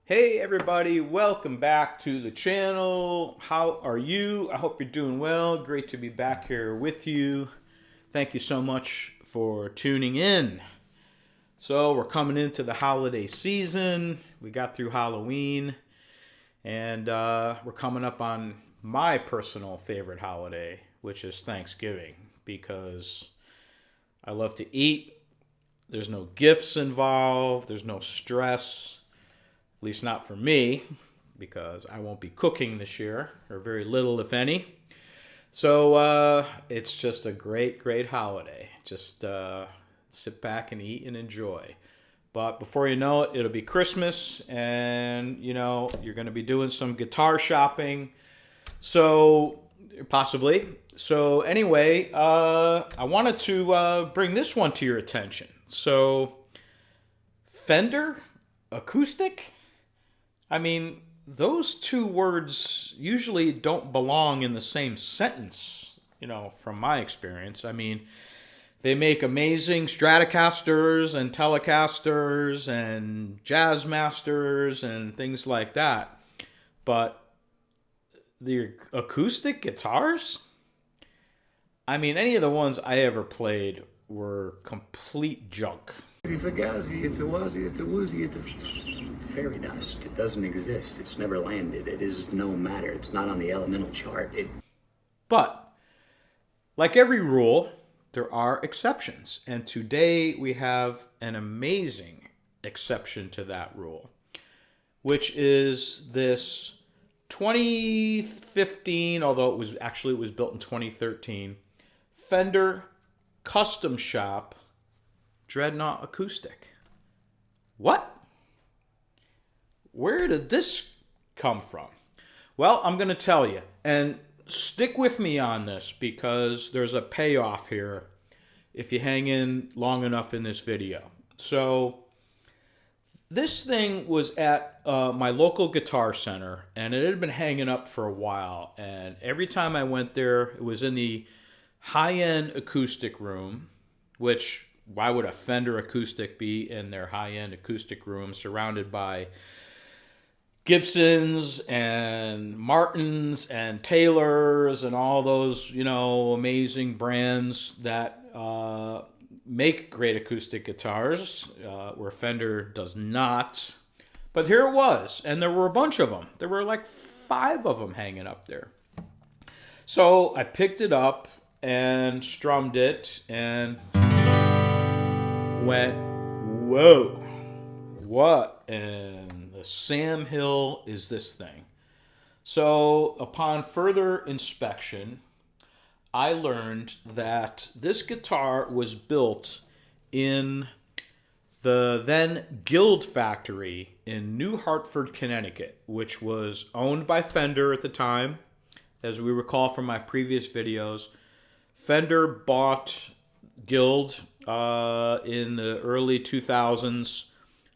Hey everybody, welcome back to the channel. How are you? I hope you're doing well. Great to be back here with you. Thank you so much for tuning in. So we're coming into the holiday season. We got through Halloween and we're coming up on my personal favorite holiday, which is Thanksgiving, because I love to eat. There's no gifts involved. There's no stress. At least not for me, because I won't be cooking this year, or very little, if any. So it's just a great, great holiday. Just sit back and eat and enjoy. But before you know it, it'll be Christmas, and you're going to be doing some guitar shopping. So possibly. So anyway, I wanted to bring this one to your attention. So Fender Acoustic. I mean, those two words usually don't belong in the same sentence, from my experience. I mean, they make amazing Stratocasters and Telecasters and Jazzmasters and things like that. But the acoustic guitars? I mean, any of the ones I ever played were complete junk. It's a fugazi, it's a wazi, it's a woozy, it's a fairy dust. It doesn't exist. It's never landed. It is no matter. It's not on the elemental chart. But, like every rule, there are exceptions. And today we have an amazing exception to that rule, which is this 2015, although it was built in 2013, Fender Custom Shop Dreadnought Acoustic. What? Where did this come from? Well, I'm going to tell you, and stick with me on this because there's a payoff here if you hang in long enough in this video. So this thing was at my local guitar center, and it had been hanging up for a while, and every time I went there, it was in the high-end acoustic room, which why would a Fender Acoustic be in their high-end acoustic room surrounded by Gibsons and Martins and Taylors and all those, amazing brands that make great acoustic guitars, where Fender does not. But here it was, and there were a bunch of them. There were like 5 of them hanging up there. So I picked it up and strummed it and went, whoa, what in the Sam Hill is this thing? So upon further inspection, I learned that this guitar was built in the then Guild factory in New Hartford, Connecticut, which was owned by Fender at the time. As we recall from my previous videos, Fender bought Guild in the early 2000s,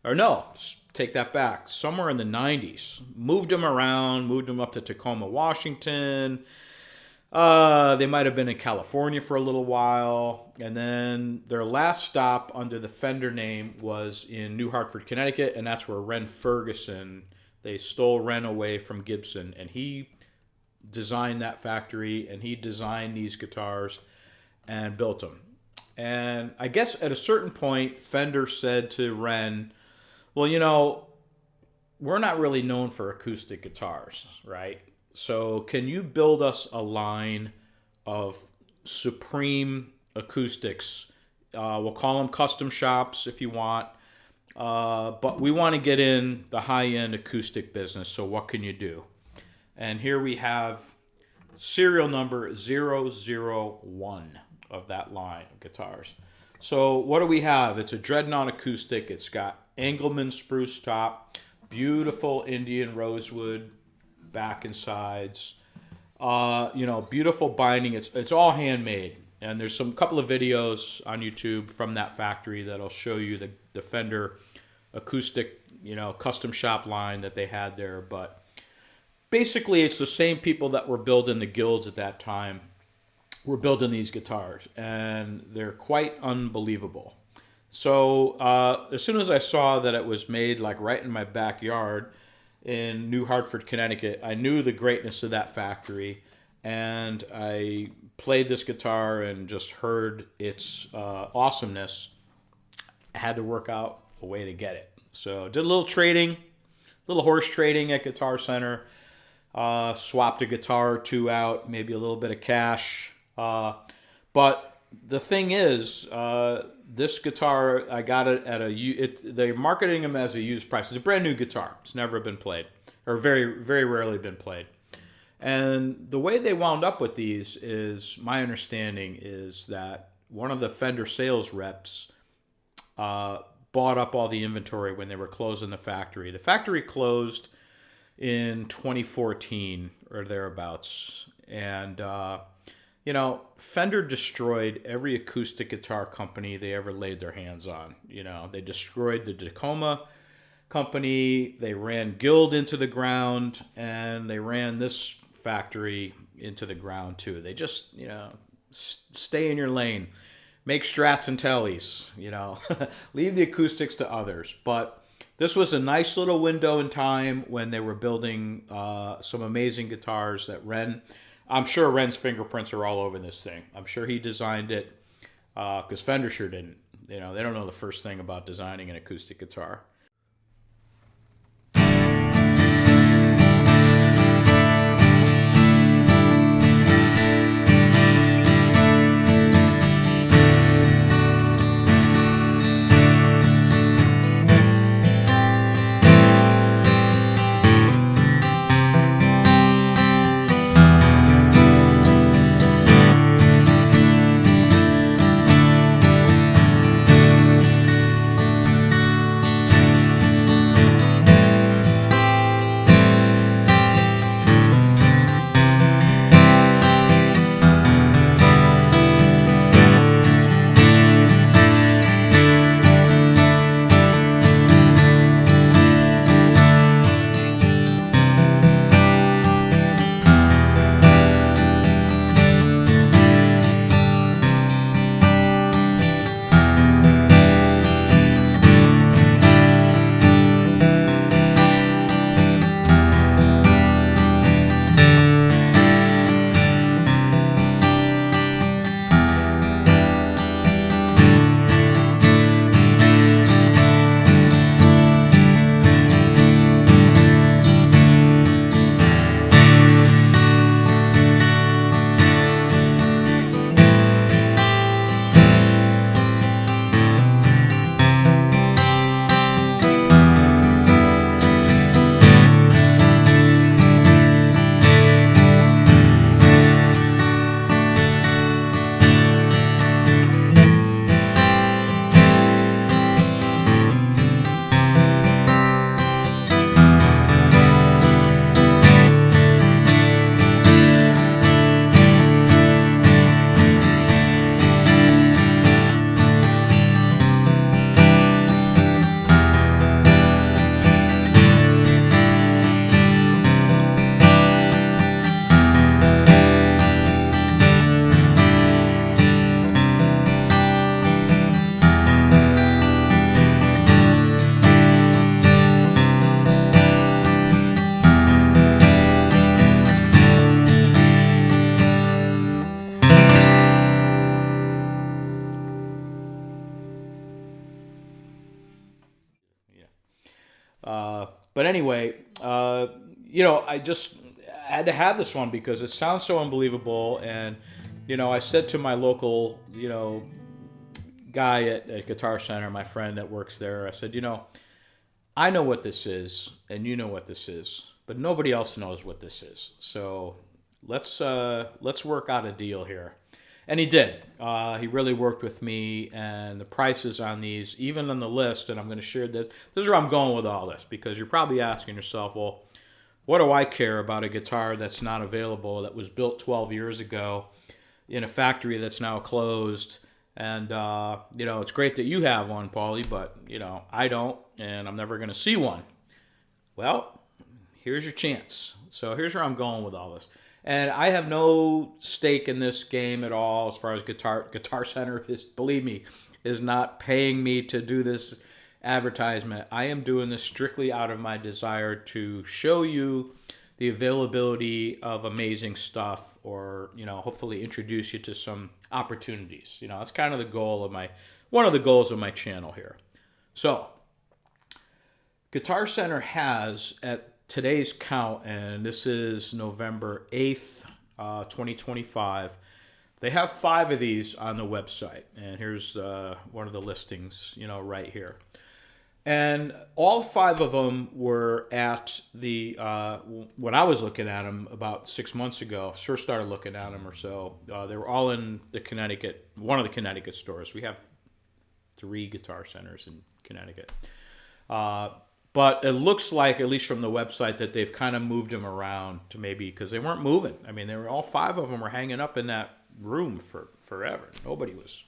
or no, take that back, somewhere in the 90s. Moved them around, moved them up to Tacoma, Washington. They might have been in California for a little while, and then their last stop under the Fender name was in New Hartford, Connecticut, and that's where Ren Fergusen, they stole Ren away from Gibson, and he designed that factory, and he designed these guitars and built them. And I guess at a certain point, Fender said to Ren, well, we're not really known for acoustic guitars, right? So can you build us a line of supreme acoustics? We'll call them custom shops if you want. But we want to get in the high-end acoustic business, so what can you do? And here we have serial number 001 of that line of guitars. So what do we have? It's a Dreadnought Acoustic. It's got Englemann spruce top, beautiful Indian Rosewood back and sides, beautiful binding. It's all handmade, and there's some couple of videos on YouTube from that factory that'll show you the Fender Acoustic custom shop line that they had there. But basically it's the same people that were building the Guilds at that time were building these guitars, and they're quite unbelievable. So as soon as I saw that it was made like right in my backyard, in New Hartford, Connecticut. I knew the greatness of that factory, and I played this guitar and just heard its awesomeness. I had to work out a way to get it. So did a little trading, little horse trading at Guitar Center. Swapped a guitar or two out, maybe a little bit of cash. But the thing is, this guitar, I got it at they're marketing them as a used price. It's a brand new guitar. It's never been played, or very, very rarely been played. And the way they wound up with these is, my understanding is that one of the Fender sales reps bought up all the inventory when they were closing the factory. The factory closed in 2014 or thereabouts. And, Fender destroyed every acoustic guitar company they ever laid their hands on. They destroyed the Tacoma company, they ran Guild into the ground, and they ran this factory into the ground too. They just, stay in your lane. Make Strats and Tellys, leave the acoustics to others. But this was a nice little window in time when they were building some amazing guitars that I'm sure Ren's fingerprints are all over this thing. I'm sure he designed it because Fender sure didn't. They don't know the first thing about designing an acoustic guitar. But anyway, I just had to have this one because it sounds so unbelievable. And, I said to my local, guy at Guitar Center, my friend that works there, I said, I know what this is and you know what this is, but nobody else knows what this is. So let's work out a deal here. And he did. He really worked with me, and the prices on these, even on the list, and I'm going to share this. This is where I'm going with all this, because you're probably asking yourself, well, what do I care about a guitar that's not available, that was built 12 years ago in a factory that's now closed? And, it's great that you have one, Paulie, but, I don't, and I'm never going to see one. Well, here's your chance. So here's where I'm going with all this. And I have no stake in this game at all as far as Guitar Center is, believe me, is not paying me to do this advertisement. I am doing this strictly out of my desire to show you the availability of amazing stuff, or hopefully introduce you to some opportunities. That's kind of the goal of one of the goals of my channel here. So Guitar Center has, at today's count, and this is November 8th, 2025, they have 5 of these on the website. And here's one of the listings, right here. And all 5 of them were at the, when I was looking at them about 6 months ago, first started looking at them or so, they were all in one of the Connecticut stores. We have 3 Guitar Centers in Connecticut. But it looks like, at least from the website, that they've kind of moved them around to maybe, because they weren't moving. I mean, they were all 5 of them were hanging up in that room for forever. Nobody was,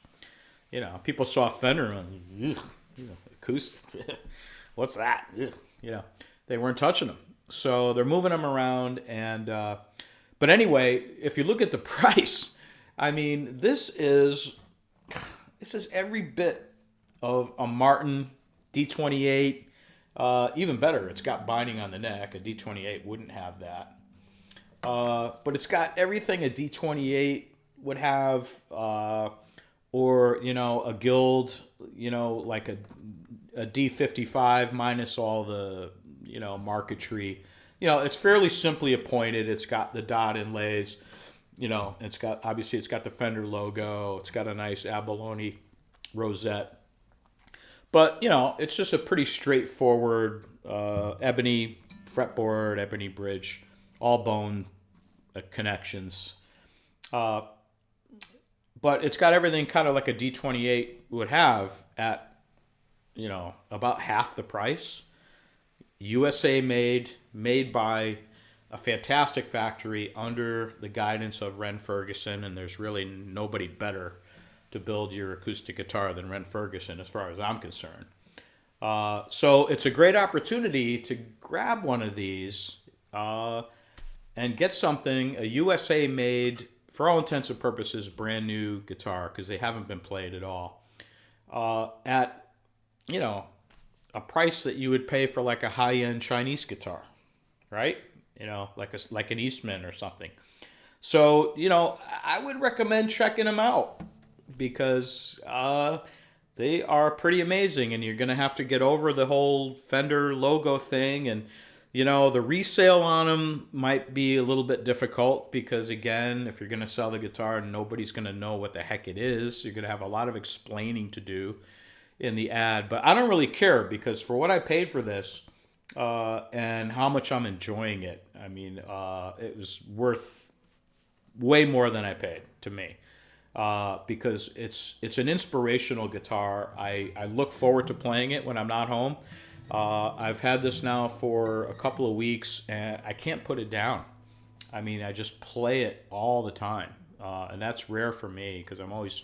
people saw Fender and, acoustic. What's that? They weren't touching them. So they're moving them around. And, but anyway, if you look at the price, I mean, this is every bit of a Martin D28. Even better, it's got binding on the neck. A D28 wouldn't have that. But it's got everything a D28 would have, or, a Guild, like a D55 minus all the, marquetry. It's fairly simply appointed. It's got the dot inlays. It's got the Fender logo. It's got a nice abalone rosette. But, it's just a pretty straightforward ebony fretboard, ebony bridge, all bone connections. But it's got everything kind of like a D28 would have at, about half the price. USA made by a fantastic factory under the guidance of Ren Fergusen, and there's really nobody better to build your acoustic guitar than Ren Fergusen, as far as I'm concerned. So it's a great opportunity to grab one of these and get something, a USA made, for all intents and purposes, brand new guitar, because they haven't been played at all, at, a price that you would pay for like a high-end Chinese guitar, right? Like an Eastman or something. So, I would recommend checking them out, because they are pretty amazing, and you're going to have to get over the whole Fender logo thing. And, the resale on them might be a little bit difficult, because, again, if you're going to sell the guitar, nobody's going to know what the heck it is. You're going to have a lot of explaining to do in the ad. But I don't really care, because for what I paid for this and how much I'm enjoying it, I mean, it was worth way more than I paid to me. Because it's an inspirational guitar. I look forward to playing it when I'm not home. I've had this now for a couple of weeks, and I can't put it down. I mean, I just play it all the time. And that's rare for me, because I'm always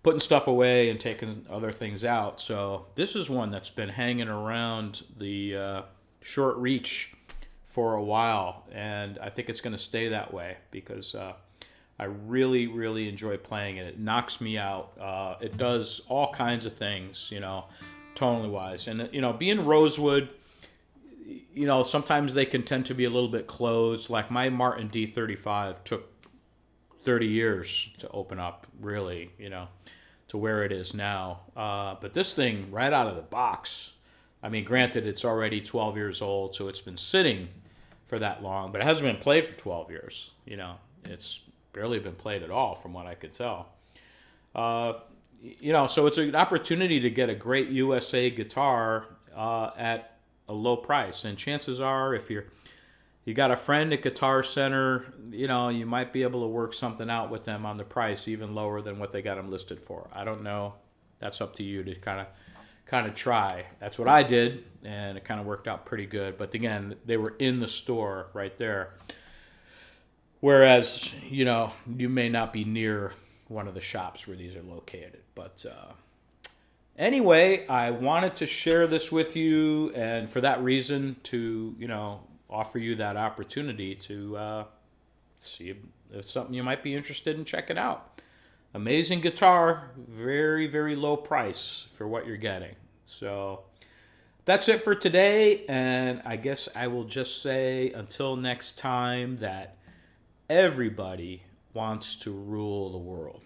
putting stuff away and taking other things out. So this is one that's been hanging around the short reach for a while, and I think it's going to stay that way, because I really, really enjoy playing it. It knocks me out. It does all kinds of things, tonally wise. And, being Rosewood, sometimes they can tend to be a little bit closed. Like my Martin D35 took 30 years to open up, really, to where it is now. But this thing, right out of the box, I mean, granted, it's already 12 years old, so it's been sitting for that long, but it hasn't been played for 12 years. It's barely been played at all, from what I could tell. So it's an opportunity to get a great USA guitar at a low price. And chances are, if you got a friend at Guitar Center, you might be able to work something out with them on the price, even lower than what they got them listed for. I don't know. That's up to you to kind of try. That's what I did, and it kind of worked out pretty good. But again, they were in the store right there. Whereas, you may not be near one of the shops where these are located. But anyway, I wanted to share this with you, and for that reason, to, offer you that opportunity to see if it's something you might be interested in checking out. Amazing guitar, very, very low price for what you're getting. So that's it for today. And I guess I will just say until next time that everybody wants to rule the world.